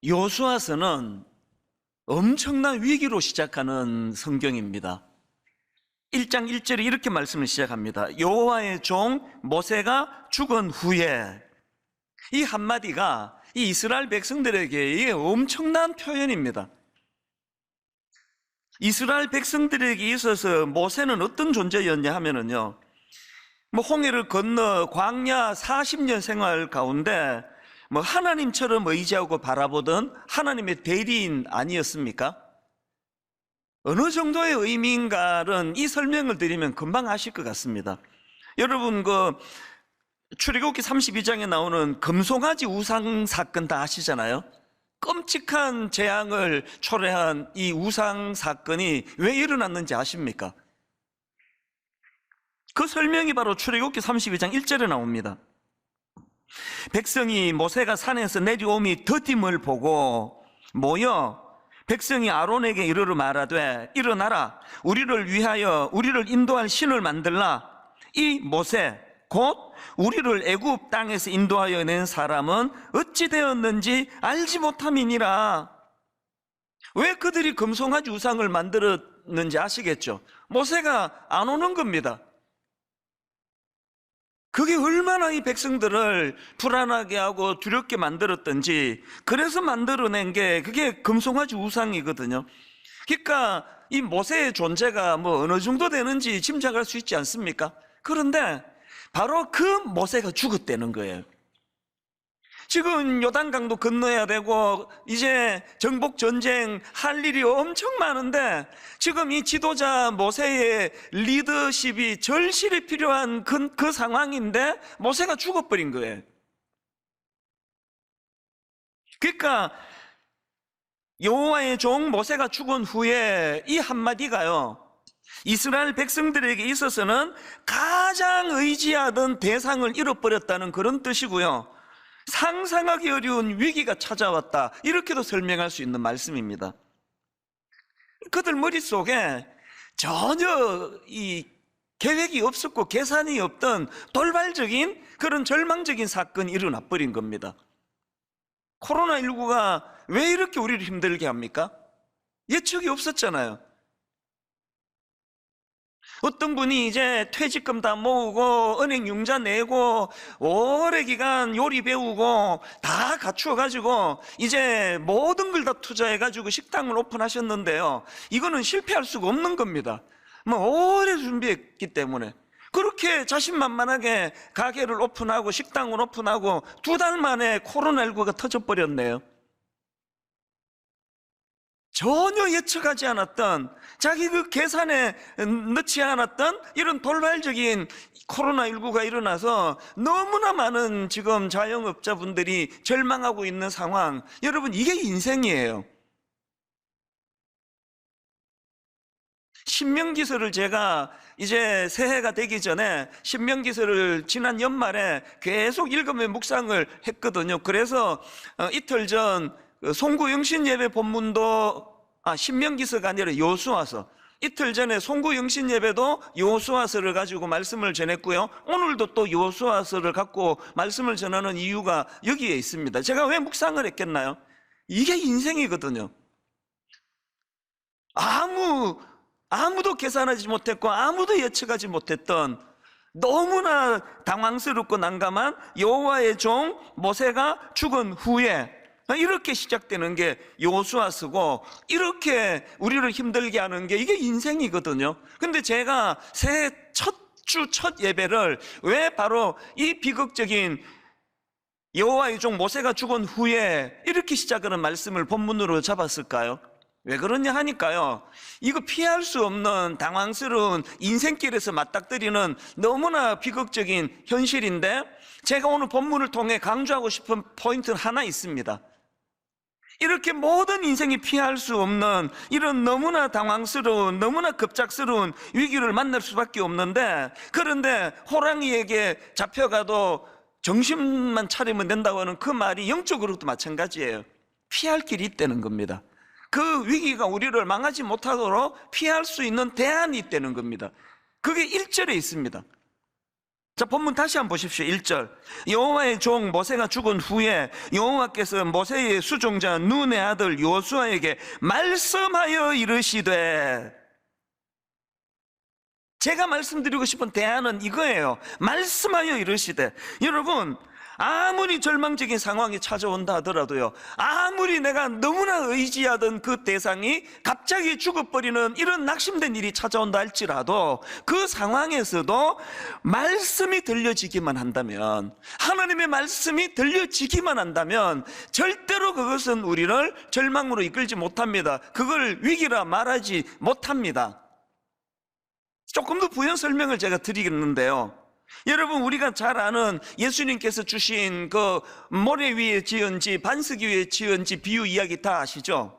여호수아서는 엄청난 위기로 시작하는 성경입니다. 1장 1절에 이렇게 말씀을 시작합니다. 여호와의 종 모세가 죽은 후에, 이 한마디가 이 이스라엘 백성들에게 엄청난 표현입니다. 이스라엘 백성들에게 있어서 모세는 어떤 존재였냐 하면은요, 홍해를 건너 광야 40년 생활 가운데 하나님처럼 의지하고 바라보던 하나님의 대리인 아니었습니까? 어느 정도의 의미인가는 이 설명을 드리면 금방 아실 것 같습니다. 여러분, 출애굽기 32장에 나오는 금송아지 우상 사건 다 아시잖아요. 끔찍한 재앙을 초래한 이 우상 사건이 왜 일어났는지 아십니까? 그 설명이 바로 출애굽기 32장 1절에 나옵니다. 백성이 모세가 산에서 내려옴이 더딤을 보고 모여 백성이 아론에게 이르러 말하되, 일어나라, 우리를 위하여 우리를 인도할 신을 만들라. 이 모세 곧 우리를 애굽 땅에서 인도하여 낸 사람은 어찌 되었는지 알지 못함이니라. 왜 그들이 금송아지 우상을 만들었는지 아시겠죠? 모세가 안 오는 겁니다. 그게 얼마나 이 백성들을 불안하게 하고 두렵게 만들었던지, 그래서 만들어낸 게 그게 금송아지 우상이거든요. 그러니까 이 모세의 존재가 어느 정도 되는지 짐작할 수 있지 않습니까? 그런데 바로 그 모세가 죽었다는 거예요. 지금 요단강도 건너야 되고 이제 정복 전쟁 할 일이 엄청 많은데, 지금 이 지도자 모세의 리더십이 절실히 필요한 그 상황인데 모세가 죽어버린 거예요. 그러니까 여호와의 종 모세가 죽은 후에 이 한마디가요, 이스라엘 백성들에게 있어서는 가장 의지하던 대상을 잃어버렸다는 그런 뜻이고요, 상상하기 어려운 위기가 찾아왔다, 이렇게도 설명할 수 있는 말씀입니다. 그들 머릿속에 전혀 이 계획이 없었고 계산이 없던 돌발적인 그런 절망적인 사건이 일어나 버린 겁니다. 코로나19가 왜 이렇게 우리를 힘들게 합니까? 예측이 없었잖아요. 어떤 분이 이제 퇴직금 다 모으고 은행 융자 내고 오래 기간 요리 배우고 다 갖추어가지고 이제 모든 걸 다 투자해가지고 식당을 오픈하셨는데요, 이거는 실패할 수가 없는 겁니다. 오래 준비했기 때문에. 그렇게 자신만만하게 가게를 오픈하고 식당을 오픈하고 2달 만에 코로나19가 터져버렸네요. 전혀 예측하지 않았던, 자기 그 계산에 넣지 않았던 이런 돌발적인 코로나19가 일어나서 너무나 많은 지금 자영업자분들이 절망하고 있는 상황. 여러분, 이게 인생이에요. 신명기서를 제가 이제 새해가 되기 전에 신명기서를 지난 연말에 계속 읽으며 묵상을 했거든요. 그래서 이틀 전 송구영신 예배 본문도 신명기서가 아니라 여호수아서, 이틀 전에 송구영신 예배도 여호수아서를 가지고 말씀을 전했고요, 오늘도 또 여호수아서를 갖고 말씀을 전하는 이유가 여기에 있습니다. 제가 왜 묵상을 했겠나요? 이게 인생이거든요. 아무도 계산하지 못했고 아무도 예측하지 못했던, 너무나 당황스럽고 난감한 여호와의 종 모세가 죽은 후에 이렇게 시작되는 게 여호수아서고, 이렇게 우리를 힘들게 하는 게 이게 인생이거든요. 근데 제가 새해 첫 예배를 왜 바로 이 비극적인 여호와의 종 모세가 죽은 후에 이렇게 시작하는 말씀을 본문으로 잡았을까요? 왜 그러냐 하니까요, 이거 피할 수 없는 당황스러운 인생길에서 맞닥뜨리는 너무나 비극적인 현실인데, 제가 오늘 본문을 통해 강조하고 싶은 포인트는 하나 있습니다. 이렇게 모든 인생이 피할 수 없는 이런 너무나 당황스러운, 너무나 급작스러운 위기를 만날 수밖에 없는데, 그런데 호랑이에게 잡혀가도 정신만 차리면 된다고 하는 그 말이 영적으로도 마찬가지예요. 피할 길이 있다는 겁니다. 그 위기가 우리를 망하지 못하도록 피할 수 있는 대안이 있다는 겁니다. 그게 1절에 있습니다. 자, 본문 다시 한번 보십시오. 1절. 여호와의 종 모세가 죽은 후에 여호와께서 모세의 수종자 눈의 아들 요수아에게 말씀하여 이르시되, 제가 말씀드리고 싶은 대안은 이거예요. 말씀하여 이르시되. 여러분, 아무리 절망적인 상황이 찾아온다 하더라도요, 아무리 내가 너무나 의지하던 그 대상이 갑자기 죽어버리는 이런 낙심된 일이 찾아온다 할지라도, 그 상황에서도 말씀이 들려지기만 한다면, 하나님의 말씀이 들려지기만 한다면 절대로 그것은 우리를 절망으로 이끌지 못합니다. 그걸 위기라 말하지 못합니다. 조금 더 부연 설명을 제가 드리겠는데요, 여러분, 우리가 잘 아는 예수님께서 주신 그 모래 위에 지은 집, 반석 위에 지은 집 비유 이야기 다 아시죠?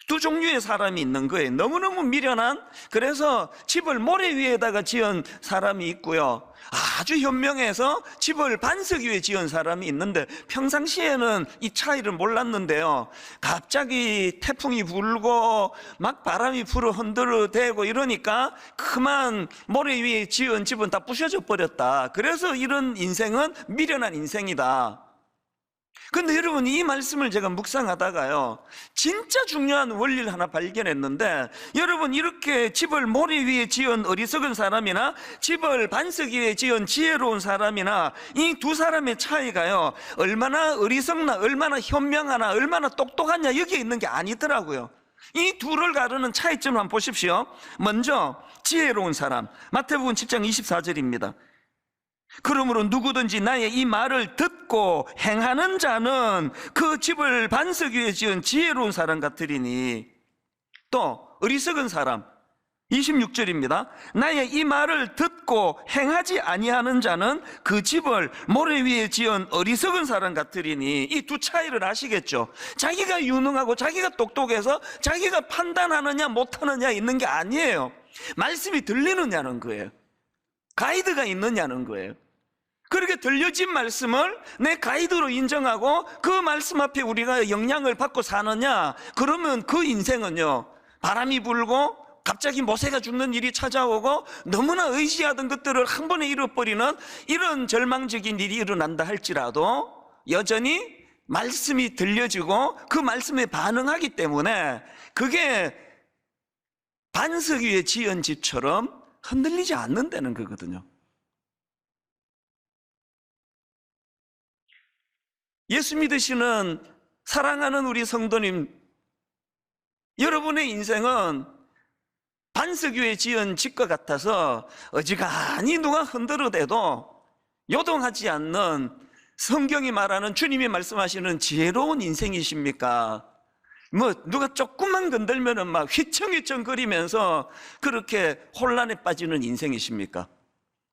두 종류의 사람이 있는 거예요. 너무너무 미련한, 그래서 집을 모래 위에다가 지은 사람이 있고요, 아주 현명해서 집을 반석 위에 지은 사람이 있는데, 평상시에는 이 차이를 몰랐는데요, 갑자기 태풍이 불고 막 바람이 불어 흔들어 대고 이러니까 그만 모래 위에 지은 집은 다 부셔져 버렸다. 그래서 이런 인생은 미련한 인생이다. 근데 여러분, 이 말씀을 제가 묵상하다가요, 진짜 중요한 원리를 하나 발견했는데, 여러분, 이렇게 집을 모래 위에 지은 어리석은 사람이나 집을 반석 위에 지은 지혜로운 사람이나, 이 두 사람의 차이가요, 얼마나 어리석나, 얼마나 현명하나, 얼마나 똑똑하냐, 여기에 있는 게 아니더라고요. 이 둘을 가르는 차이점을 한번 보십시오. 먼저 지혜로운 사람, 마태복음 7장 24절입니다. 그러므로 누구든지 나의 이 말을 듣고 행하는 자는 그 집을 반석 위에 지은 지혜로운 사람 같으리니. 또 어리석은 사람 26절입니다. 나의 이 말을 듣고 행하지 아니하는 자는 그 집을 모래 위에 지은 어리석은 사람 같으리니. 이 두 차이를 아시겠죠? 자기가 유능하고 자기가 똑똑해서 자기가 판단하느냐 못하느냐 있는 게 아니에요. 말씀이 들리느냐는 거예요. 가이드가 있느냐는 거예요. 그렇게 들려진 말씀을 내 가이드로 인정하고 그 말씀 앞에 우리가 영향을 받고 사느냐, 그러면 그 인생은요, 바람이 불고 갑자기 모세가 죽는 일이 찾아오고 너무나 의지하던 것들을 한 번에 잃어버리는 이런 절망적인 일이 일어난다 할지라도 여전히 말씀이 들려지고 그 말씀에 반응하기 때문에 그게 반석 위에 지은 집처럼 흔들리지 않는다는 거거든요. 예수 믿으시는 사랑하는 우리 성도님, 여러분의 인생은 반석 위에 지은 집과 같아서 어지간히 누가 흔들어대도 요동하지 않는, 성경이 말하는, 주님이 말씀하시는 지혜로운 인생이십니까? 뭐 누가 조금만 건들면은 막 휘청휘청 거리면서 그렇게 혼란에 빠지는 인생이십니까?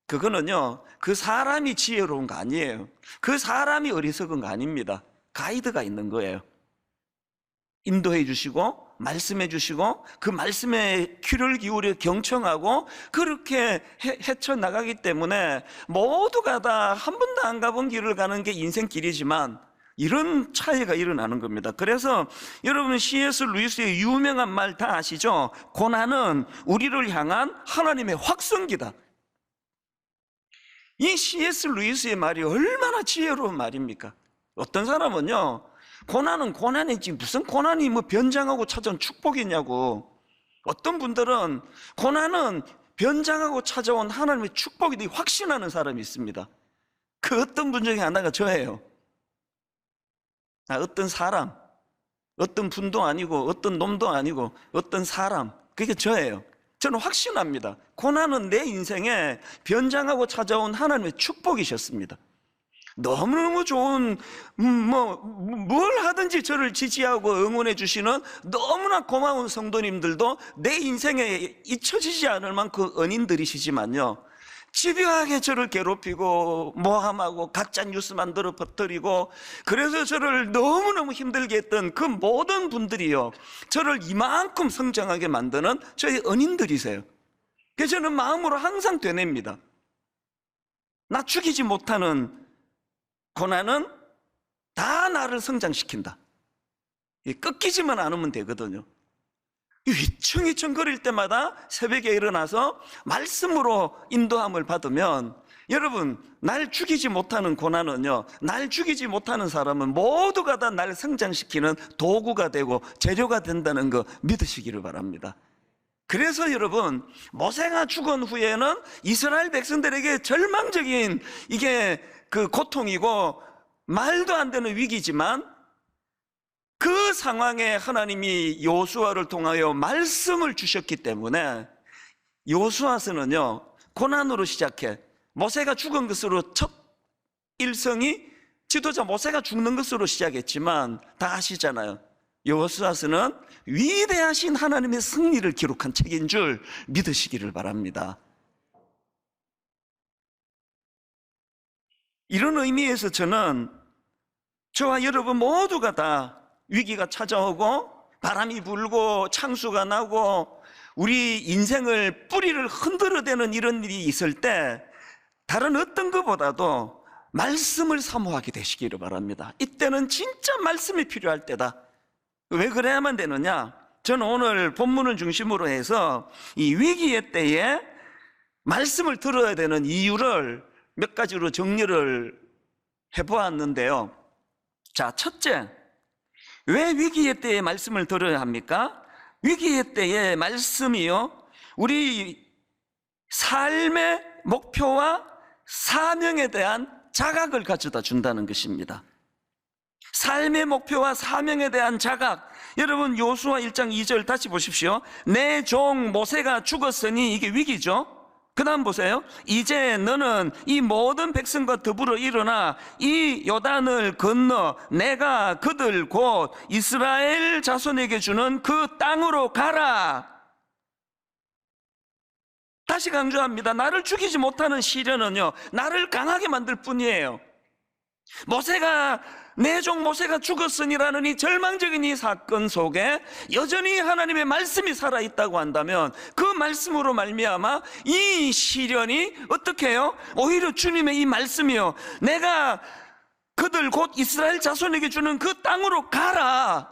그거는요, 그 사람이 지혜로운 거 아니에요. 그 사람이 어리석은 거 아닙니다. 가이드가 있는 거예요. 인도해 주시고 말씀해 주시고 그 말씀에 귀를 기울여 경청하고 그렇게 헤쳐나가기 때문에 모두가 다 한 번도 안 가본 길을 가는 게 인생길이지만 이런 차이가 일어나는 겁니다. 그래서 여러분, C.S. 루이스의 유명한 말 다 아시죠? 고난은 우리를 향한 하나님의 확성기다. 이 C.S. 루이스의 말이 얼마나 지혜로운 말입니까? 어떤 사람은요, 고난은 고난이지 무슨 고난이 뭐 변장하고 찾아온 축복이냐고. 어떤 분들은 고난은 변장하고 찾아온 하나님의 축복이 확신하는 사람이 있습니다. 그 어떤 분 중에 하나가 저예요. 어떤 사람, 어떤 분도 아니고 어떤 놈도 아니고 어떤 사람, 그게 저예요. 저는 확신합니다. 고난은 내 인생에 변장하고 찾아온 하나님의 축복이셨습니다. 너무너무 좋은, 뭘 하든지 저를 지지하고 응원해 주시는 너무나 고마운 성도님들도 내 인생에 잊혀지지 않을 만큼 은인들이시지만요, 집요하게 저를 괴롭히고 모함하고 가짜 뉴스 만들어 퍼뜨리고 그래서 저를 너무너무 힘들게 했던 그 모든 분들이요, 저를 이만큼 성장하게 만드는 저희 은인들이세요. 그래서 저는 마음으로 항상 되뇌입니다. 나 죽이지 못하는 고난은 다 나를 성장시킨다. 끊기지만 않으면 되거든요. 휘청휘청 거릴 때마다 새벽에 일어나서 말씀으로 인도함을 받으면, 여러분, 날 죽이지 못하는 고난은요, 날 죽이지 못하는 사람은 모두가 다 날 성장시키는 도구가 되고 재료가 된다는 거 믿으시기를 바랍니다. 그래서 여러분, 모세가 죽은 후에는 이스라엘 백성들에게 절망적인 이게 그 고통이고 말도 안 되는 위기지만, 그 상황에 하나님이 여호수아를 통하여 말씀을 주셨기 때문에, 여호수아서는요 고난으로 시작해 모세가 죽은 것으로 첫 일성이 지도자 모세가 죽는 것으로 시작했지만, 다 아시잖아요. 여호수아서는 위대하신 하나님의 승리를 기록한 책인 줄 믿으시기를 바랍니다. 이런 의미에서 저는 저와 여러분 모두가 다 위기가 찾아오고 바람이 불고 창수가 나고 우리 인생을 뿌리를 흔들어대는 이런 일이 있을 때, 다른 어떤 것보다도 말씀을 사모하게 되시기를 바랍니다. 이때는 진짜 말씀이 필요할 때다. 왜 그래야만 되느냐? 저는 오늘 본문을 중심으로 해서 이 위기의 때에 말씀을 들어야 되는 이유를 몇 가지로 정리를 해보았는데요. 자, 첫째, 왜 위기의 때에 말씀을 들어야 합니까? 위기의 때에 말씀이요, 우리 삶의 목표와 사명에 대한 자각을 가져다 준다는 것입니다. 삶의 목표와 사명에 대한 자각. 여러분, 여호수아 1장 2절 다시 보십시오. 내 종 모세가 죽었으니, 이게 위기죠. 그 다음 보세요. 이제 너는 이 모든 백성과 더불어 일어나 이 요단을 건너 내가 그들 곧 이스라엘 자손에게 주는 그 땅으로 가라. 다시 강조합니다. 나를 죽이지 못하는 시련은요, 나를 강하게 만들 뿐이에요. 모세가, 내 종 모세가 죽었으니라는 이 절망적인 이 사건 속에 여전히 하나님의 말씀이 살아있다고 한다면, 그 말씀으로 말미암아 이 시련이 어떻게 해요? 오히려 주님의 이 말씀이요, 내가 그들 곧 이스라엘 자손에게 주는 그 땅으로 가라,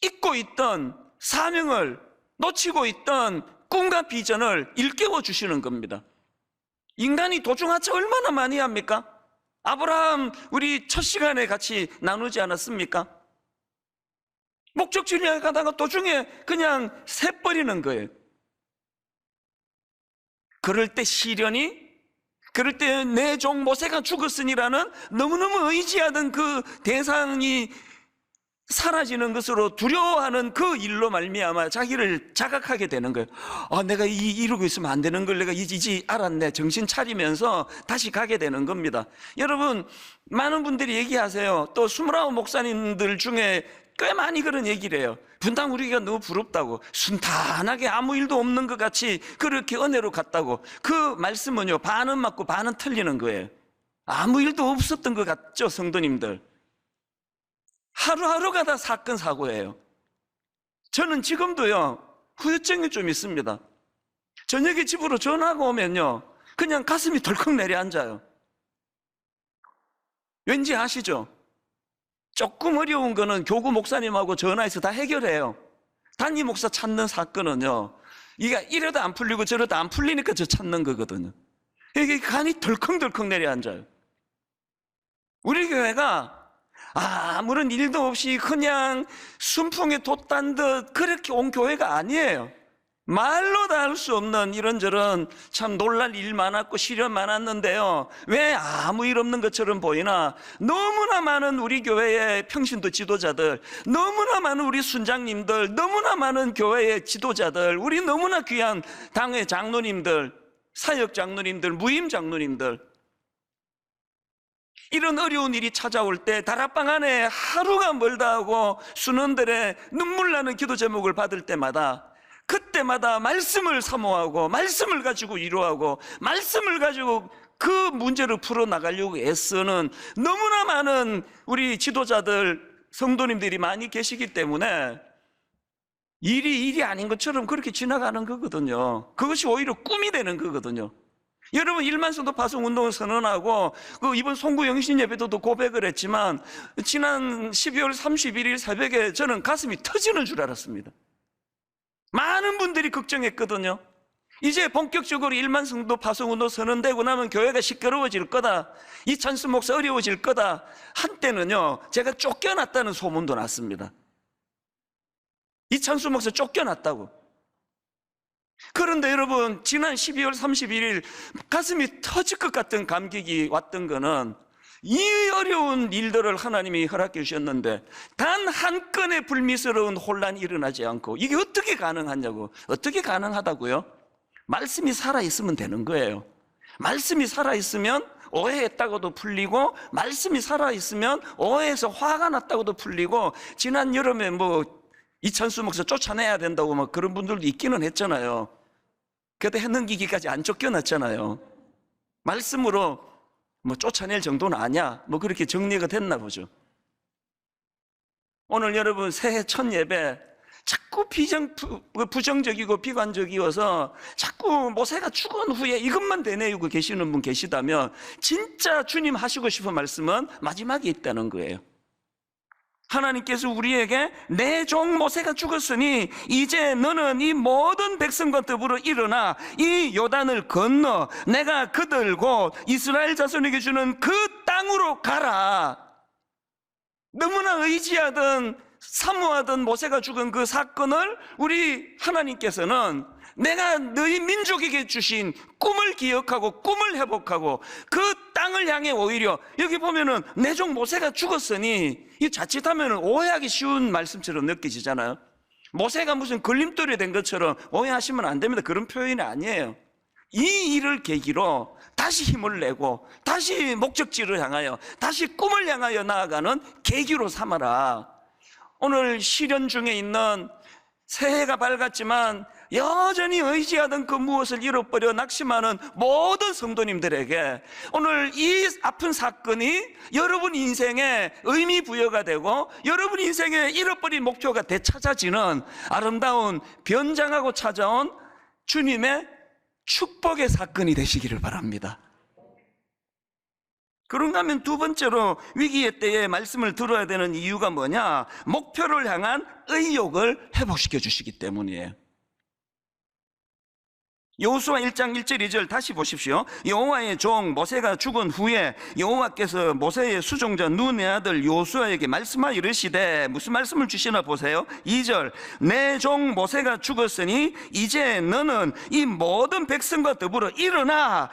잊고 있던 사명을, 놓치고 있던 꿈과 비전을 일깨워 주시는 겁니다. 인간이 도중하차 얼마나 많이 합니까? 아브라함 우리 첫 시간에 같이 나누지 않았습니까? 목적지를 가다가 도중에 그냥 새버리는 거예요. 그럴 때 시련이, 그럴 때 내 종 모세가 죽었으니라는 너무너무 의지하던 그 대상이 사라지는 것으로 두려워하는 그 일로 말미암아 자기를 자각하게 되는 거예요. 내가 이러고 있으면 안 되는 걸 내가 이제 알았네. 정신 차리면서 다시 가게 되는 겁니다. 여러분, 많은 분들이 얘기하세요. 또 29 목사님들 중에 꽤 많이 그런 얘기를 해요. 분당 우리가 너무 부럽다고, 순탄하게 아무 일도 없는 것 같이 그렇게 은혜로 갔다고. 그 말씀은요, 반은 맞고 반은 틀리는 거예요. 아무 일도 없었던 것 같죠, 성도님들? 하루하루가 다 사건 사고예요. 저는 지금도요 후유증이 좀 있습니다. 저녁에 집으로 전화가 오면요 그냥 가슴이 덜컥 내려앉아요. 왠지 아시죠? 조금 어려운 거는 교구 목사님하고 전화해서 다 해결해요. 담임 목사 찾는 사건은요, 이게 이래도 안 풀리고 저래도 안 풀리니까 저 찾는 거거든요. 이게 간이 덜컹덜컹 내려앉아요. 우리 교회가 아무런 일도 없이 그냥 순풍에 돛단 듯 그렇게 온 교회가 아니에요. 말로 다 할 수 없는 이런저런 참 놀랄 일 많았고 시련 많았는데요, 왜 아무 일 없는 것처럼 보이나? 너무나 많은 우리 교회의 평신도 지도자들, 너무나 많은 우리 순장님들, 너무나 많은 교회의 지도자들, 우리 너무나 귀한 당회 장로님들, 사역 장로님들, 무임 장로님들, 이런 어려운 일이 찾아올 때 다락방 안에 하루가 멀다 하고 순원들의 눈물 나는 기도 제목을 받을 때마다, 그때마다 말씀을 사모하고 말씀을 가지고 위로하고 말씀을 가지고 그 문제를 풀어나가려고 애쓰는 너무나 많은 우리 지도자들, 성도님들이 많이 계시기 때문에 일이 아닌 것처럼 그렇게 지나가는 거거든요. 그것이 오히려 꿈이 되는 거거든요. 여러분, 1만 성도 파송 운동을 선언하고 이번 송구 영신 예배도 고백을 했지만, 지난 12월 31일 새벽에 저는 가슴이 터지는 줄 알았습니다. 많은 분들이 걱정했거든요. 이제 본격적으로 1만 성도 파송운동 선언되고 나면 교회가 시끄러워질 거다, 이찬수 목사 어려워질 거다. 한때는요, 제가 쫓겨났다는 소문도 났습니다. 이찬수 목사 쫓겨났다고. 그런데 여러분, 지난 12월 31일 가슴이 터질 것 같은 감격이 왔던 거는, 이 어려운 일들을 하나님이 허락해 주셨는데 단 한 건의 불미스러운 혼란이 일어나지 않고, 이게 어떻게 가능하냐고. 어떻게 가능하다고요? 말씀이 살아있으면 되는 거예요. 말씀이 살아있으면 오해했다고도 풀리고, 말씀이 살아있으면 오해해서 화가 났다고도 풀리고, 지난 여름에 이찬수 목사 쫓아내야 된다고 그런 분들도 있기는 했잖아요. 그때 해 넘기기까지 안 쫓겨났잖아요. 말씀으로 쫓아낼 정도는 아니야, 그렇게 정리가 됐나 보죠. 오늘 여러분 새해 첫 예배 자꾸 부정적이고 비관적이어서 자꾸 모세가 죽은 후에 이것만 되뇌이고 계시는 분 계시다면, 진짜 주님 하시고 싶은 말씀은 마지막에 있다는 거예요. 하나님께서 우리에게 내 종 모세가 죽었으니 이제 너는 이 모든 백성과 더불어 일어나 이 요단을 건너 내가 그들 곧 이스라엘 자손에게 주는 그 땅으로 가라. 너무나 의지하던 사모하던 모세가 죽은 그 사건을 우리 하나님께서는 내가 너희 민족에게 주신 꿈을 기억하고 꿈을 회복하고 그 땅을 향해, 오히려 여기 보면은 내 종 모세가 죽었으니, 이 자칫하면 오해하기 쉬운 말씀처럼 느껴지잖아요. 모세가 무슨 걸림돌이 된 것처럼 오해하시면 안 됩니다. 그런 표현이 아니에요. 이 일을 계기로 다시 힘을 내고 다시 목적지를 향하여, 다시 꿈을 향하여 나아가는 계기로 삼아라. 오늘 시련 중에 있는, 새해가 밝았지만 여전히 의지하던 그 무엇을 잃어버려 낙심하는 모든 성도님들에게 오늘 이 아픈 사건이 여러분 인생에 의미 부여가 되고 여러분 인생에 잃어버린 목표가 되찾아지는 아름다운 변장하고 찾아온 주님의 축복의 사건이 되시기를 바랍니다. 그런가 하면 두 번째로 위기의 때에 말씀을 들어야 되는 이유가 뭐냐? 목표를 향한 의욕을 회복시켜 주시기 때문이에요. 여호수아 1장 1절 2절 다시 보십시오. 여호와의 종 모세가 죽은 후에 여호와께서 모세의 수종자 눈의 아들 여호수아에게 말씀하여 이르시되, 무슨 말씀을 주시나 보세요. 2절, 내 종 모세가 죽었으니 이제 너는 이 모든 백성과 더불어 일어나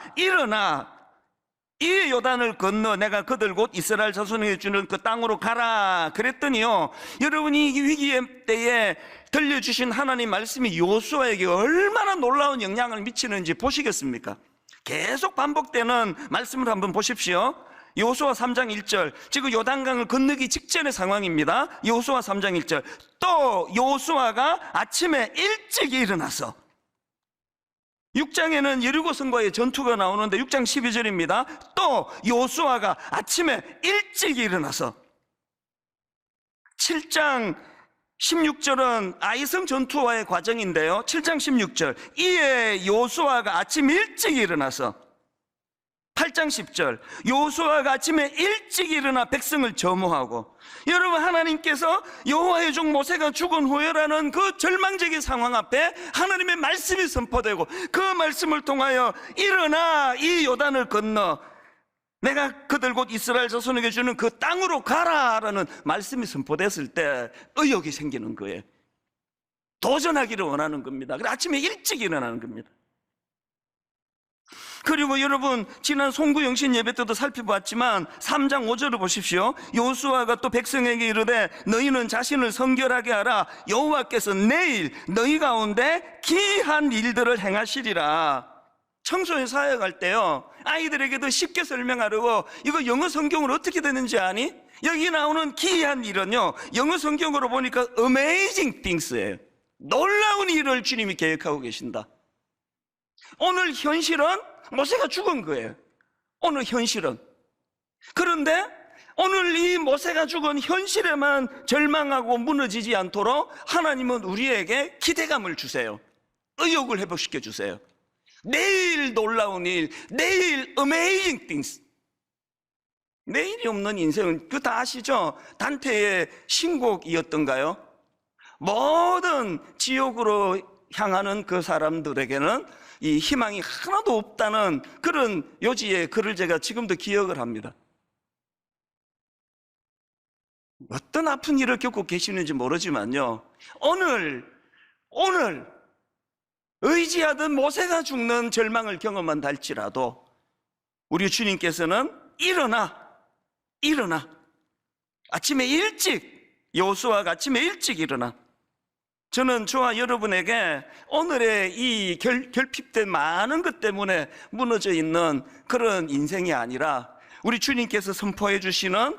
이 요단을 건너 내가 그들 곧 이스라엘 자손에게 주는 그 땅으로 가라. 그랬더니요, 여러분이 이 위기의 때에 들려주신 하나님 말씀이 여호수아에게 얼마나 놀라운 영향을 미치는지 보시겠습니까? 계속 반복되는 말씀을 한번 보십시오. 여호수아 3장 1절, 지금 요단강을 건너기 직전의 상황입니다. 여호수아 3장 1절, 또 여호수아가 아침에 일찍 일어나서, 6장에는 여리고 성과의 전투가 나오는데 6장 12절입니다. 또 여호수아가 아침에 일찍 일어나서, 7장 16절은 아이성 전투와의 과정인데요, 7장 16절, 이에 여호수아가 아침 일찍 일어나서, 8장 10절, 여호수아가 아침에 일찍 일어나 백성을 점호하고. 여러분, 하나님께서 여호와의 종 모세가 죽은 후에라는 그 절망적인 상황 앞에 하나님의 말씀이 선포되고, 그 말씀을 통하여 일어나 이 요단을 건너 내가 그들 곧 이스라엘 자손에게 주는 그 땅으로 가라라는 말씀이 선포됐을 때 의욕이 생기는 거예요. 도전하기를 원하는 겁니다. 그래서 아침에 일찍 일어나는 겁니다. 그리고 여러분, 지난 송구영신 예배 때도 살펴봤지만 3장 5절을 보십시오. 여호수아가 또 백성에게 이르되 너희는 자신을 성결하게 하라. 여호와께서 내일 너희 가운데 기이한 일들을 행하시리라. 청소년 사역할 때요, 아이들에게도 쉽게 설명하려고 이거 영어 성경으로 어떻게 되는지 아니? 여기 나오는 기이한 일은요, 영어 성경으로 보니까 amazing things예요. 놀라운 일을 주님이 계획하고 계신다. 오늘 현실은 모세가 죽은 거예요. 오늘 현실은. 그런데 오늘 이 모세가 죽은 현실에만 절망하고 무너지지 않도록 하나님은 우리에게 기대감을 주세요. 의욕을 회복시켜 주세요. 내일 놀라운 일, 내일 amazing things. 내일이 없는 인생은 그거 다 아시죠? 단테의 신곡이었던가요? 모든 지옥으로 향하는 그 사람들에게는 이 희망이 하나도 없다는 그런 요지의 글을 제가 지금도 기억을 합니다. 어떤 아픈 일을 겪고 계시는지 모르지만요, 오늘 의지하던 모세가 죽는 절망을 경험한다 할지라도 우리 주님께서는 일어나 아침에 일찍, 여호수아가 아침에 일찍 일어나. 저는 저와 여러분에게 오늘의 이 결핍된 많은 것 때문에 무너져 있는 그런 인생이 아니라 우리 주님께서 선포해 주시는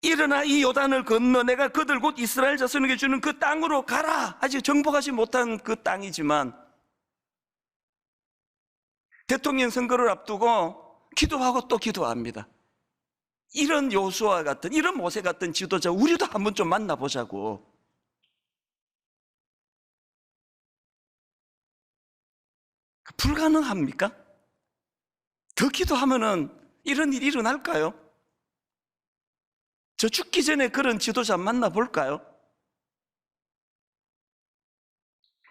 일어나 이 요단을 건너 내가 그들 곧 이스라엘 자손에게 주는 그 땅으로 가라. 아직 정복하지 못한 그 땅이지만 대통령 선거를 앞두고 기도하고 또 기도합니다. 이런 여호수아 같은, 이런 모세 같은 지도자 우리도 한번 좀 만나보자고. 불가능합니까? 더 기도하면은 이런 일이 일어날까요? 저 죽기 전에 그런 지도자 만나볼까요?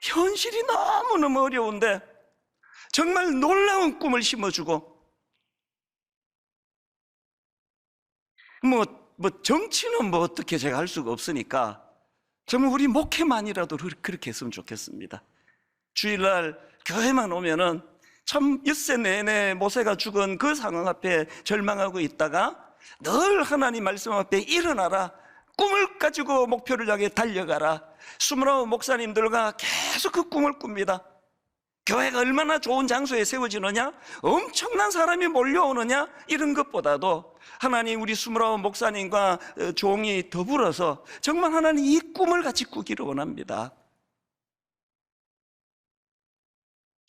현실이 너무너무 어려운데 정말 놀라운 꿈을 심어주고, 정치는 어떻게 제가 할 수가 없으니까 정말 우리 목회만이라도 그렇게 했으면 좋겠습니다. 주일날 교회만 오면은 참 엿새 내내 모세가 죽은 그 상황 앞에 절망하고 있다가 늘 하나님 말씀 앞에 일어나라, 꿈을 가지고 목표를 향해 달려가라. 29 목사님들과 계속 그 꿈을 꿉니다. 교회가 얼마나 좋은 장소에 세워지느냐, 엄청난 사람이 몰려오느냐, 이런 것보다도 하나님 우리 29 목사님과 종이 더불어서 정말 하나님 이 꿈을 같이 꾸기를 원합니다.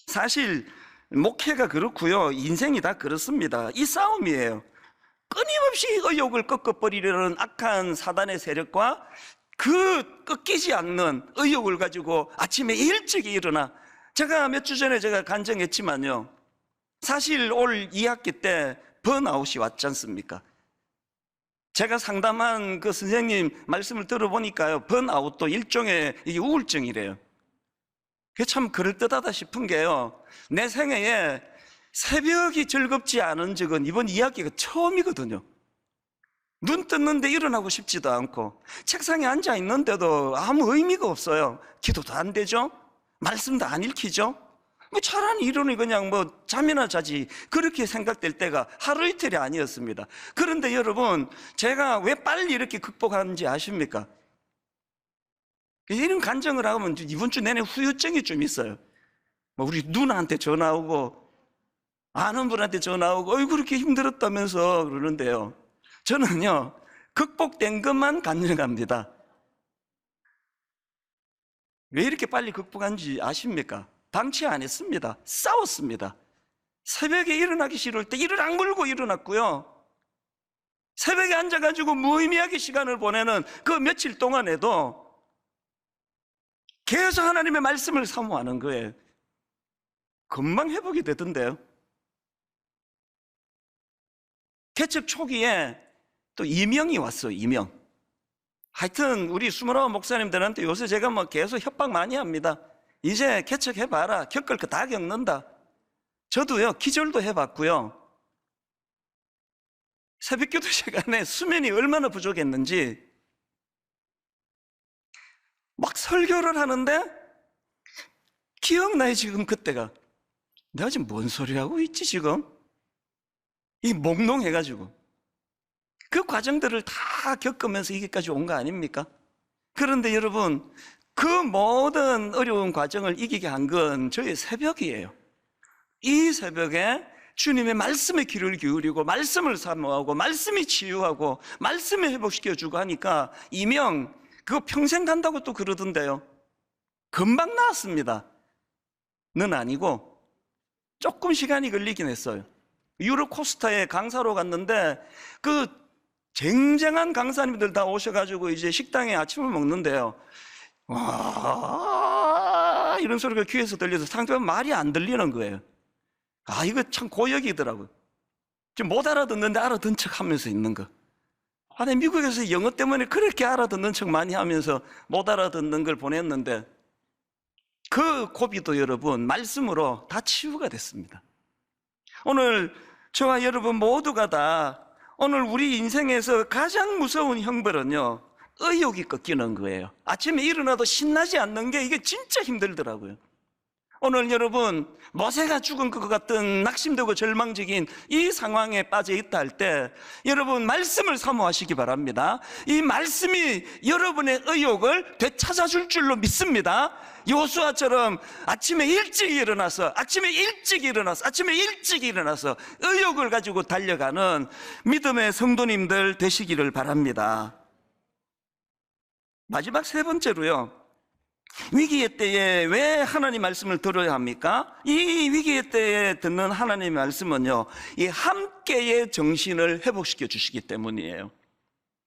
사실 목회가 그렇고요, 인생이 다 그렇습니다. 이 싸움이에요. 끊임없이 의욕을 꺾어버리려는 악한 사단의 세력과 그 꺾이지 않는 의욕을 가지고 아침에 일찍 일어나, 제가 몇 주 전에 제가 간증했지만요, 사실 올 2학기 때 번아웃이 왔지 않습니까? 제가 상담한 그 선생님 말씀을 들어보니까요, 번아웃도 일종의 이게 우울증이래요. 그게 참 그럴듯하다 싶은 게요, 내 생애에 새벽이 즐겁지 않은 적은 이번 2학기가 처음이거든요. 눈 떴는데 일어나고 싶지도 않고 책상에 앉아 있는데도 아무 의미가 없어요. 기도도 안 되죠, 말씀도 안 읽히죠. 차라리 이러니 그냥 잠이나 자지, 그렇게 생각될 때가 하루 이틀이 아니었습니다. 그런데 여러분, 제가 왜 빨리 이렇게 극복하는지 아십니까? 이런 간증을 하면 이번 주 내내 후유증이 좀 있어요. 우리 누나한테 전화 오고 아는 분한테 전화 오고 그렇게 힘들었다면서 그러는데요, 저는요 극복된 것만 간증합니다. 왜 이렇게 빨리 극복한지 아십니까? 방치 안 했습니다. 싸웠습니다. 새벽에 일어나기 싫을 때 이를 악물고 일어났고요, 새벽에 앉아가지고 무의미하게 시간을 보내는 그 며칠 동안에도 계속 하나님의 말씀을 사모하는 거예요. 금방 회복이 되던데요. 개척 초기에 또 이명이 왔어요. 이명. 하여튼 우리 29 목사님들한테 요새 제가 계속 협박 많이 합니다. 이제 개척해봐라, 겪을 거 다 겪는다. 저도요 기절도 해봤고요, 새벽기도 시간에 수면이 얼마나 부족했는지 막 설교를 하는데 기억나요. 지금 그때가 내가 지금 뭔 소리 하고 있지, 지금 이 몽롱해가지고. 그 과정들을 다 겪으면서 이기까지 온 거 아닙니까? 그런데 여러분, 그 모든 어려운 과정을 이기게 한 건 저의 새벽이에요. 이 새벽에 주님의 말씀에 귀를 기울이고 말씀을 사모하고 말씀이 치유하고 말씀을 회복시켜주고 하니까 이명 그거 평생 간다고 또 그러던데요. 금방 나았습니다. 는 아니고 조금 시간이 걸리긴 했어요. 유럽 코스타에 강사로 갔는데 그 쟁쟁한 강사님들 다 오셔가지고 이제 식당에 아침을 먹는데요, 와 이런 소리가 귀에서 들려서 상대방 말이 안 들리는 거예요. 이거 참 고역이더라고요. 지금 못 알아듣는데 알아듣는 척 하면서 있는 거. 아니, 미국에서 영어 때문에 그렇게 알아듣는 척 많이 하면서 못 알아듣는 걸 보냈는데 그 고비도 여러분 말씀으로 다 치유가 됐습니다. 오늘 저와 여러분 모두가 다 오늘 우리 인생에서 가장 무서운 형벌은요, 의욕이 꺾이는 거예요. 아침에 일어나도 신나지 않는 게 이게 진짜 힘들더라고요. 오늘 여러분 모세가 죽은 것 같은 낙심되고 절망적인 이 상황에 빠져 있다 할 때 여러분 말씀을 사모하시기 바랍니다. 이 말씀이 여러분의 의욕을 되찾아줄 줄로 믿습니다. 요수아처럼 아침에 일찍 일어나서 의욕을 가지고 달려가는 믿음의 성도님들 되시기를 바랍니다. 마지막 세 번째로요, 위기의 때에 왜 하나님 말씀을 들어야 합니까? 이 위기의 때에 듣는 하나님의 말씀은요, 이 함께의 정신을 회복시켜 주시기 때문이에요.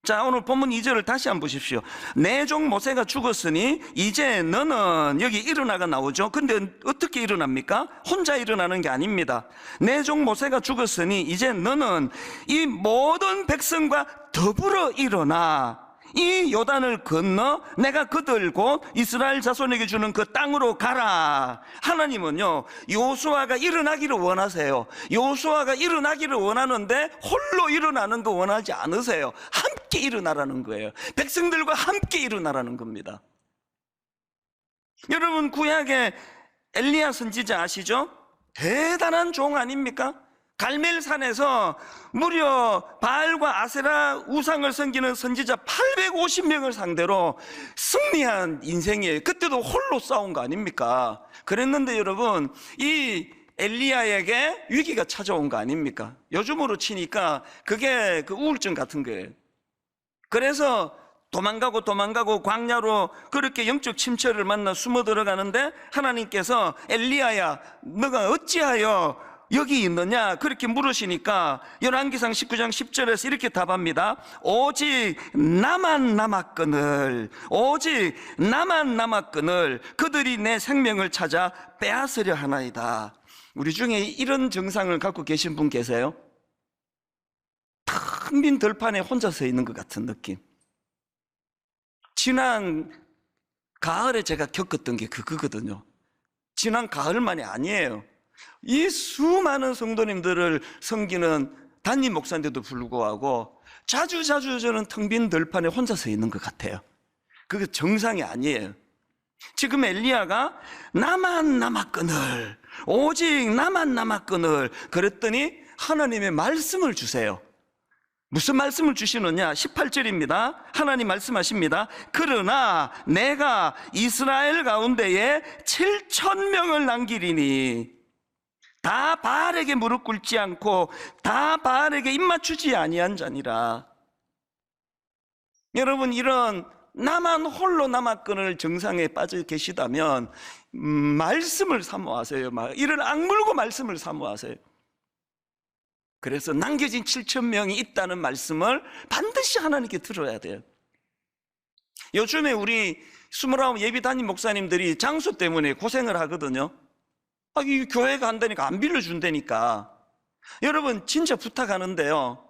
자, 오늘 본문 2절을 다시 한번 보십시오. 내 종 모세가 죽었으니 이제 너는, 여기 일어나가 나오죠. 근데 어떻게 일어납니까? 혼자 일어나는 게 아닙니다. 내 종 모세가 죽었으니 이제 너는 이 모든 백성과 더불어 일어나 이 요단을 건너 내가 그들 곧 이스라엘 자손에게 주는 그 땅으로 가라. 하나님은요, 요수아가 일어나기를 원하세요. 요수아가 일어나기를 원하는데 홀로 일어나는 거 원하지 않으세요. 함께 일어나라는 거예요. 백성들과 함께 일어나라는 겁니다. 여러분, 구약의 엘리야 선지자 아시죠? 대단한 종 아닙니까? 갈멜산에서 무려 바알과 아세라 우상을 섬기는 선지자 850명을 상대로 승리한 인생이에요. 그때도 홀로 싸운 거 아닙니까? 그랬는데 여러분, 이 엘리야에게 위기가 찾아온 거 아닙니까? 요즘으로 치니까 그게 그 우울증 같은 거예요. 그래서 도망가고 광야로 그렇게 영적 침체를 만나 숨어 들어가는데 하나님께서 엘리야야, 너가 어찌하여 여기 있느냐? 그렇게 물으시니까 열왕기상 19장 10절에서 이렇게 답합니다. 오직 나만 남았거늘 그들이 내 생명을 찾아 빼앗으려 하나이다. 우리 중에 이런 증상을 갖고 계신 분 계세요? 텅 빈 들판에 혼자 서 있는 것 같은 느낌. 지난 가을에 제가 겪었던 게 그거거든요. 지난 가을만이 아니에요. 이 수많은 성도님들을 섬기는 담임 목사인데도 불구하고 자주 저는 텅 빈 들판에 혼자 서 있는 것 같아요. 그게 정상이 아니에요. 지금 엘리야가 나만 남았거늘, 오직 나만 남았거늘 그랬더니 하나님의 말씀을 주세요. 무슨 말씀을 주시느냐? 18절입니다. 하나님 말씀하십니다. 그러나 내가 이스라엘 가운데에 7,000명을 남기리니 다 바알에게 무릎 꿇지 않고 다 바알에게 입맞추지 아니한 자니라. 여러분, 이런 나만 홀로 남았거늘 정상에 빠져 계시다면 말씀을 사모하세요. 이를 악물고 말씀을 사모하세요. 그래서 남겨진 7,000명이 있다는 말씀을 반드시 하나님께 들어야 돼요. 요즘에 우리 29 예비 담임 목사님들이 장소 때문에 고생을 하거든요. 이 교회가 한다니까 안 빌려준다니까. 여러분, 진짜 부탁하는데요,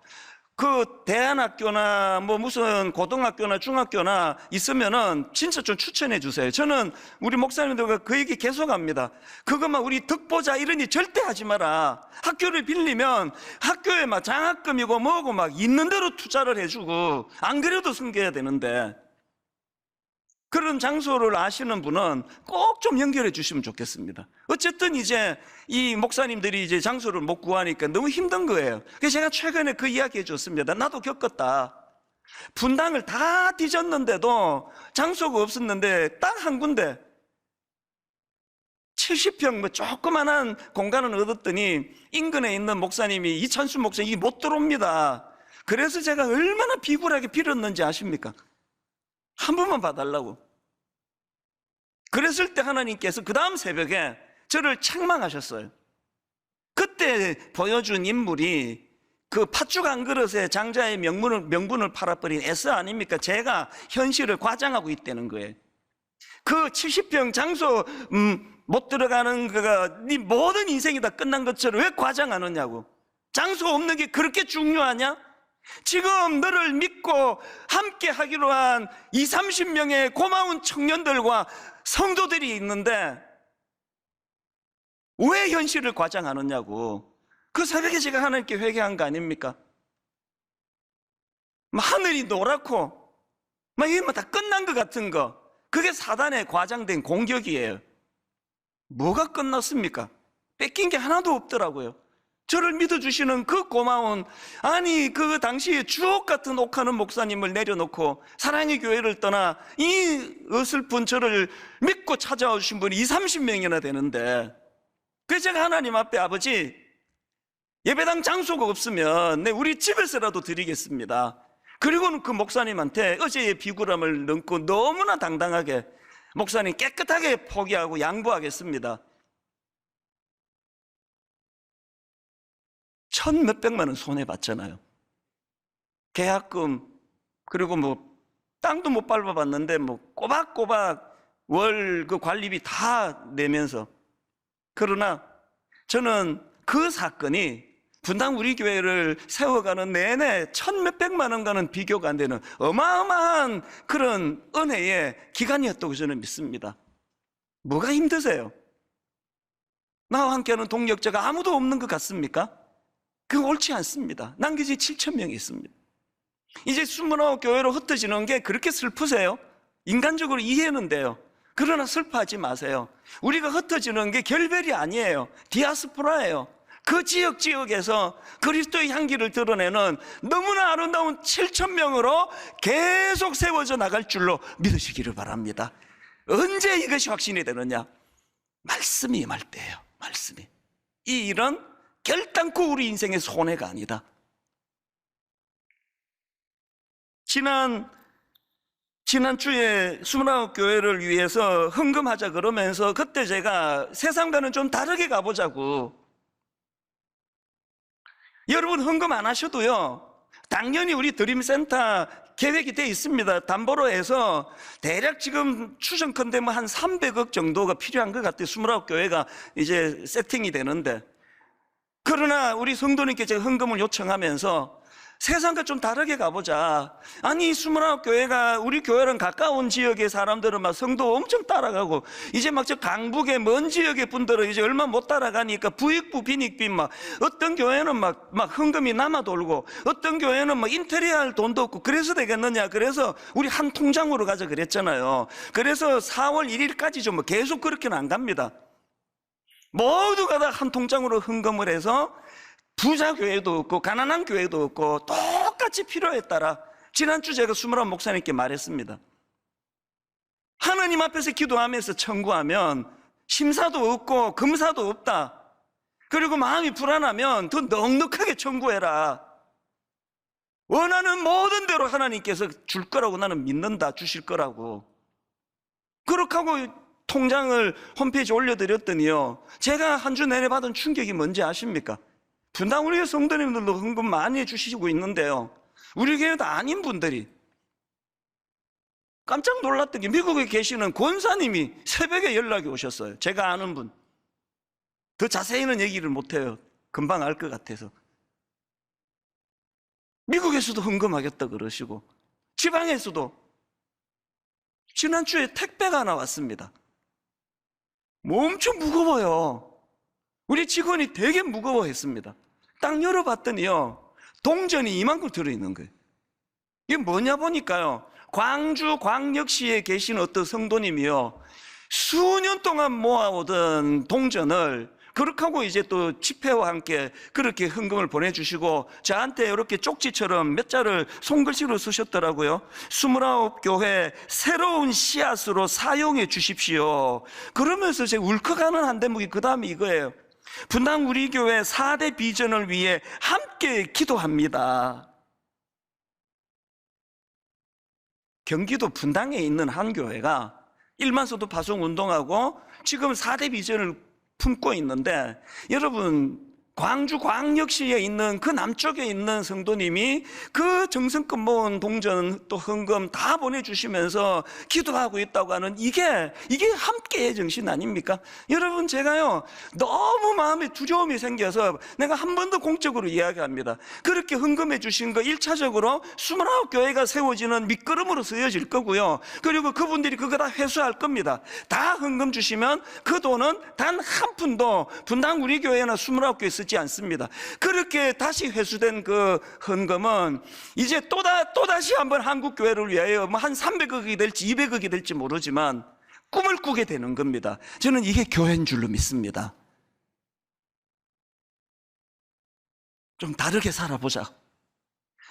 그 대안학교나 뭐 무슨 고등학교나 중학교나 있으면은 진짜 좀 추천해 주세요. 저는 우리 목사님들과 그 얘기 계속 합니다. 그것만 우리 덕보자 이러니 절대 하지 마라. 학교를 빌리면 학교에 막 장학금이고 뭐고 막 있는 대로 투자를 해주고 안 그래도 섬겨야 되는데, 그런 장소를 아시는 분은 꼭 좀 연결해 주시면 좋겠습니다. 어쨌든 이제 이 목사님들이 이제 장소를 못 구하니까 너무 힘든 거예요. 그래서 제가 최근에 그 이야기 해줬습니다. 나도 겪었다. 분당을 다 뒤졌는데도 장소가 없었는데 딱 한 군데 70평 뭐 조그만한 공간을 얻었더니 인근에 있는 목사님이 이찬수 목사님이 못 들어옵니다. 그래서 제가 얼마나 비굴하게 빌었는지 아십니까? 한 번만 봐달라고. 그랬을 때 하나님께서 그 다음 새벽에 저를 책망하셨어요. 그때 보여준 인물이 그 팥죽 한 그릇에 장자의 명분을 팔아버린 에서 아닙니까? 제가 현실을 과장하고 있다는 거예요. 그 70평 장소 못 들어가는 거가 네 모든 인생이 다 끝난 것처럼 왜 과장하느냐고. 장소 없는 게 그렇게 중요하냐? 지금 너를 믿고 함께 하기로 한 20, 30명의 고마운 청년들과 성도들이 있는데 왜 현실을 과장하느냐고. 그 새벽에 제가 하나님께 회개한 거 아닙니까? 하늘이 노랗고 이게 다 끝난 것 같은 거, 그게 사단의 과장된 공격이에요. 뭐가 끝났습니까? 뺏긴 게 하나도 없더라고요. 저를 믿어주시는 그 고마운, 그 당시에 주옥 같은 옥하는 목사님을 내려놓고 사랑의 교회를 떠나 이 어설픈 저를 믿고 찾아와 주신 분이 20, 30명이나 되는데, 그래서 제가 하나님 앞에, 아버지, 예배당 장소가 없으면 우리 집에서라도 드리겠습니다. 그리고는 그 목사님한테 어제의 비굴함을 넘고 너무나 당당하게, 목사님 깨끗하게 포기하고 양보하겠습니다. 1,몇백만 원 손해봤잖아요. 계약금, 그리고 땅도 못 밟아봤는데 꼬박꼬박 월 그 관리비 다 내면서. 그러나 저는 그 사건이 분당 우리 교회를 세워가는 내내 1,몇백만 원과는 비교가 안 되는 어마어마한 그런 은혜의 기간이었다고 저는 믿습니다. 뭐가 힘드세요? 나와 함께하는 동역자가 아무도 없는 것 같습니까? 그거 옳지 않습니다. 남겨지 7,000명이 있습니다. 이제 29교회로 흩어지는 게 그렇게 슬프세요? 인간적으로 이해는 돼요. 그러나 슬퍼하지 마세요. 우리가 흩어지는 게 결별이 아니에요. 디아스포라예요. 그 지역에서 그리스도의 향기를 드러내는 너무나 아름다운 7,000명으로 계속 세워져 나갈 줄로 믿으시기를 바랍니다. 언제 이것이 확신이 되느냐? 말씀이 임할 때예요. 말씀이. 이 일은 결단코 우리 인생의 손해가 아니다. 지난주에 29교회를 위해서 헌금하자 그러면서 그때 제가 세상과는 좀 다르게 가보자고. 여러분 헌금 안 하셔도요, 당연히 우리 드림센터 계획이 되어 있습니다. 담보로 해서 대략 지금 추정컨대 한 300억 정도가 필요한 것 같아요. 29교회가 이제 세팅이 되는데. 그러나 우리 성도님께 제가 헌금을 요청하면서 세상과 좀 다르게 가보자. 29교회가 우리 교회랑 가까운 지역의 사람들은 성도 엄청 따라가고, 이제 저 강북의 먼 지역의 분들은 이제 얼마 못 따라가니까 부익부 빈익빈 어떤 교회는 헌금이 남아 돌고, 어떤 교회는 인테리어 할 돈도 없고. 그래서 되겠느냐? 그래서 우리 한 통장으로 가자 그랬잖아요. 그래서 4월 1일까지 좀 계속 그렇게는 안 갑니다. 모두가 다 한 통장으로 헌금을 해서 부자 교회도 없고 가난한 교회도 없고 똑같이 필요에 따라, 지난주 제가 29 목사님께 말했습니다. 하나님 앞에서 기도하면서 청구하면 심사도 없고 검사도 없다. 그리고 마음이 불안하면 더 넉넉하게 청구해라. 원하는 모든 대로 하나님께서 줄 거라고 나는 믿는다. 주실 거라고. 그렇게 하고 통장을 홈페이지에 올려드렸더니요, 제가 한 주 내내 받은 충격이 뭔지 아십니까? 분당 우리 성도님들도 헌금 많이 해주시고 있는데요, 우리 교회도 아닌 분들이 깜짝 놀랐던 게, 미국에 계시는 권사님이 새벽에 연락이 오셨어요. 제가 아는 분. 더 자세히는 얘기를 못해요. 금방 알 것 같아서. 미국에서도 헌금하겠다 그러시고, 지방에서도. 지난주에 택배가 하나 왔습니다. 엄청 무거워요. 우리 직원이 되게 무거워했습니다. 딱 열어봤더니요, 동전이 이만큼 들어있는 거예요. 이게 뭐냐 보니까요, 광주 광역시에 계신 어떤 성도님이요, 수년 동안 모아오던 동전을 그렇게 하고 이제 또 지폐와 함께 그렇게 헌금을 보내주시고, 저한테 이렇게 쪽지처럼 몇 자를 손글씨로 쓰셨더라고요. 29교회 새로운 씨앗으로 사용해 주십시오. 그러면서 제가 울컥하는 한 대목이 그 다음에 이거예요. 분당 우리 교회 4대 비전을 위해 함께 기도합니다. 경기도 분당에 있는 한 교회가 일만서도 파송 운동하고 지금 4대 비전을 품고 있는데, 여러분 광주 광역시에 있는 그 남쪽에 있는 성도님이 그 정성껏 모은 동전 또 헌금 다 보내주시면서 기도하고 있다고 하는 이게 함께의 정신 아닙니까? 여러분, 제가요 너무 마음에 두려움이 생겨서 내가 한 번 더 공적으로 이야기합니다. 그렇게 헌금해 주신 거 1차적으로 29교회가 세워지는 밑거름으로 쓰여질 거고요, 그리고 그분들이 그거 다 회수할 겁니다. 다 헌금 주시면 그 돈은 단 한 푼도 분당 우리 교회나 29교회 쓰지 않습니다. 그렇게 다시 회수된 그 헌금은 이제 또다시 한번 한국교회를 위하여 한 300억이 될지 200억이 될지 모르지만 꿈을 꾸게 되는 겁니다. 저는 이게 교회인 줄로 믿습니다. 좀 다르게 살아보자.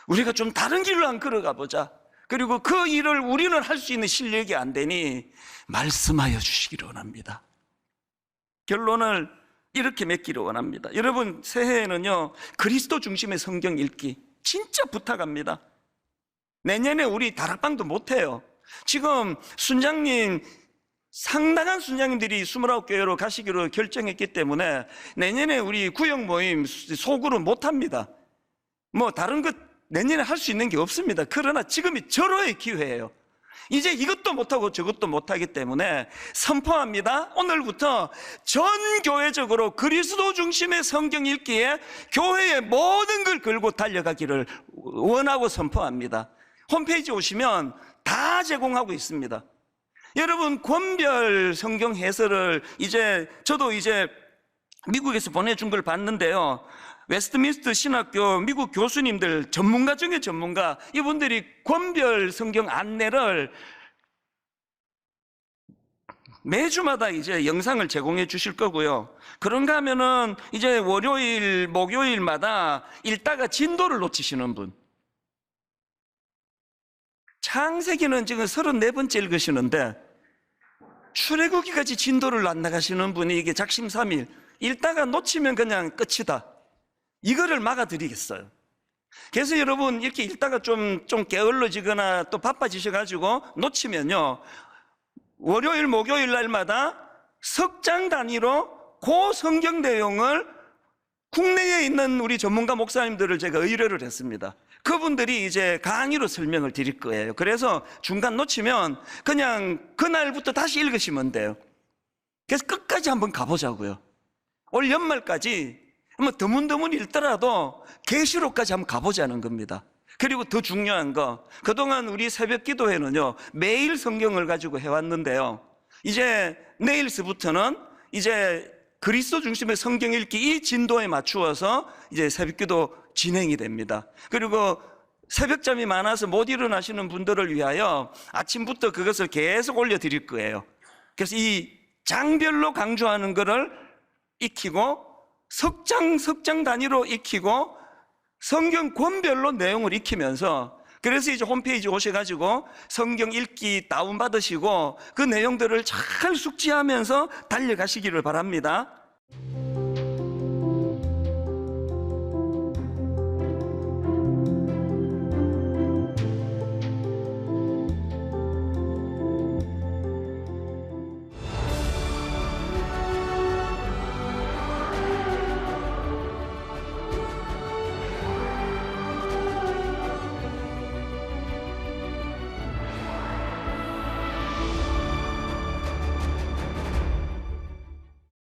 우리가 좀 다른 길로 안 걸어가 보자. 그리고 그 일을 우리는 할 수 있는 실력이 안 되니 말씀하여 주시기를 원합니다. 결론을 이렇게 맺기를 원합니다. 여러분, 새해에는요 그리스도 중심의 성경 읽기 진짜 부탁합니다. 내년에 우리 다락방도 못해요. 지금 순장님, 상당한 순장님들이 29교회로 가시기로 결정했기 때문에 내년에 우리 구역 모임 소그룹 못합니다. 뭐 다른 것 내년에 할 수 있는 게 없습니다. 그러나 지금이 절호의 기회예요. 이제 이것도 못하고 저것도 못하기 때문에 선포합니다. 오늘부터 전 교회적으로 그리스도 중심의 성경 읽기에 교회의 모든 걸 걸고 달려가기를 원하고 선포합니다. 홈페이지 오시면 다 제공하고 있습니다. 여러분, 권별 성경 해설을 저도 미국에서 보내준 걸 봤는데요, 웨스트민스터 신학교 미국 교수님들, 전문가 중에 전문가, 이분들이 권별 성경 안내를 매주마다 영상을 제공해 주실 거고요. 그런가 하면은 월요일, 목요일마다 읽다가 진도를 놓치시는 분, 창세기는 지금 34번째 읽으시는데 출애굽기까지 진도를 안 나가시는 분이 이게 작심삼일 읽다가 놓치면 그냥 끝이다, 이거를 막아드리겠어요. 그래서 여러분, 이렇게 읽다가 좀 게을러지거나 또 바빠지셔가지고 놓치면요, 월요일, 목요일 날마다 석장 단위로 그 성경 내용을 국내에 있는 우리 전문가 목사님들을 제가 의뢰를 했습니다. 그분들이 강의로 설명을 드릴 거예요. 그래서 중간 놓치면 그냥 그날부터 다시 읽으시면 돼요. 그래서 끝까지 한번 가보자고요. 올 연말까지 뭐 드문드문 읽더라도 계시록까지 한번 가보자는 겁니다. 그리고 더 중요한 거, 그동안 우리 새벽 기도회는요 매일 성경을 가지고 해왔는데요, 이제 내일서부터는 그리스도 중심의 성경 읽기 이 진도에 맞추어서 새벽 기도 진행이 됩니다. 그리고 새벽잠이 많아서 못 일어나시는 분들을 위하여 아침부터 그것을 계속 올려드릴 거예요. 그래서 이 장별로 강조하는 거를 익히고 석장 단위로 익히고 성경 권별로 내용을 익히면서, 그래서 홈페이지 오셔가지고 성경 읽기 다운받으시고 그 내용들을 잘 숙지하면서 달려가시기를 바랍니다.